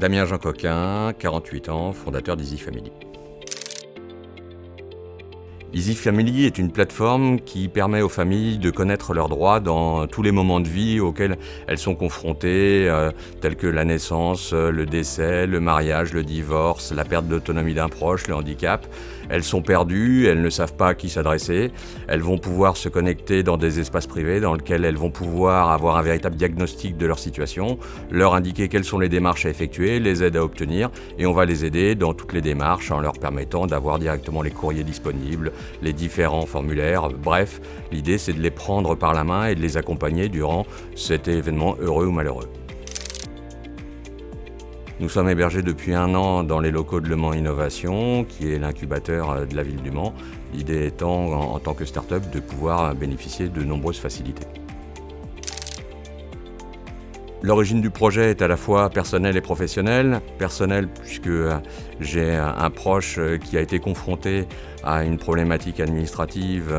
Damien Jean Coquin, 48 ans, fondateur d'Easy Family. Easy Family est une plateforme qui permet aux familles de connaître leurs droits dans tous les moments de vie auxquels elles sont confrontées, tels que la naissance, le décès, le mariage, le divorce, la perte d'autonomie d'un proche, le handicap. Elles sont perdues, elles ne savent pas à qui s'adresser. Elles vont pouvoir se connecter dans des espaces privés dans lesquels elles vont pouvoir avoir un véritable diagnostic de leur situation, leur indiquer quelles sont les démarches à effectuer, les aides à obtenir, et on va les aider dans toutes les démarches en leur permettant d'avoir directement les courriers disponibles, les différents formulaires. Bref, l'idée c'est de les prendre par la main et de les accompagner durant cet événement heureux ou malheureux. Nous sommes hébergés depuis 1 an dans les locaux de Le Mans Innovation, qui est l'incubateur de la ville du Mans. L'idée étant, en tant que start-up, de pouvoir bénéficier de nombreuses facilités. L'origine du projet est à la fois personnelle et professionnelle. Personnelle puisque j'ai un proche qui a été confronté à une problématique administrative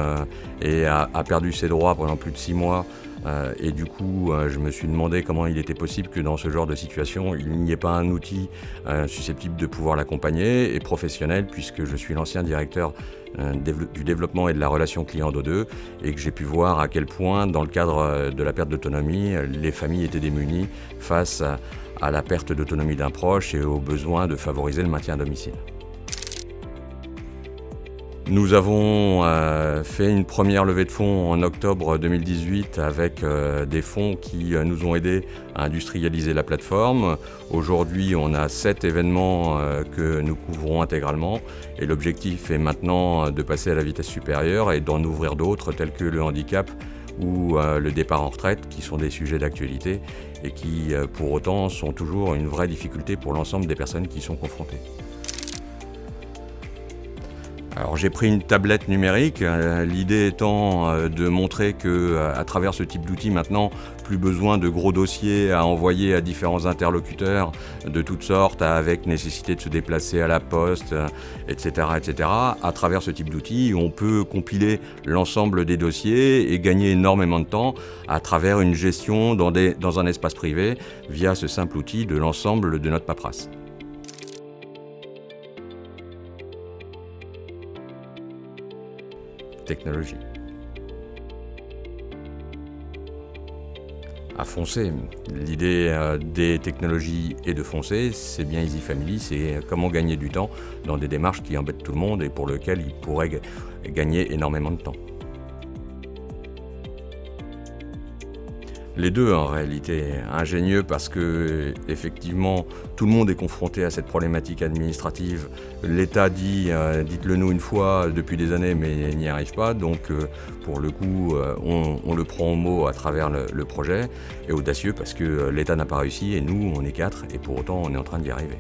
et a perdu ses droits pendant plus de 6 mois. Et du coup, je me suis demandé comment il était possible que dans ce genre de situation, il n'y ait pas un outil susceptible de pouvoir l'accompagner. Et professionnel puisque je suis l'ancien directeur du développement et de la relation client d'O2 et que j'ai pu voir à quel point, dans le cadre de la perte d'autonomie, les familles étaient démunies face à la perte d'autonomie d'un proche et au besoin de favoriser le maintien à domicile. Nous avons fait une première levée de fonds en octobre 2018 avec des fonds qui nous ont aidés à industrialiser la plateforme. Aujourd'hui, on a 7 événements que nous couvrons intégralement et l'objectif est maintenant de passer à la vitesse supérieure et d'en ouvrir d'autres tels que le handicap ou le départ en retraite, qui sont des sujets d'actualité et qui, pour autant, sont toujours une vraie difficulté pour l'ensemble des personnes qui y sont confrontées. Alors j'ai pris une tablette numérique, l'idée étant de montrer qu'à travers ce type d'outil maintenant, plus besoin de gros dossiers à envoyer à différents interlocuteurs de toutes sortes, avec nécessité de se déplacer à la poste, etc., etc. À travers ce type d'outil, on peut compiler l'ensemble des dossiers et gagner énormément de temps à travers une gestion dans un espace privé via ce simple outil de l'ensemble de notre paperasse. Technologie. À foncer. L'idée des technologies et de foncer, c'est bien Easy Family, c'est comment gagner du temps dans des démarches qui embêtent tout le monde et pour lesquelles ils pourraient gagner énormément de temps. Les deux en réalité. Ingénieux parce que effectivement tout le monde est confronté à cette problématique administrative. L'État dit dites-le nous une fois depuis des années mais il n'y arrive pas. Donc pour le coup on le prend au mot à travers le projet. Et audacieux parce que l'État n'a pas réussi et nous on est 4 et pour autant on est en train d'y arriver.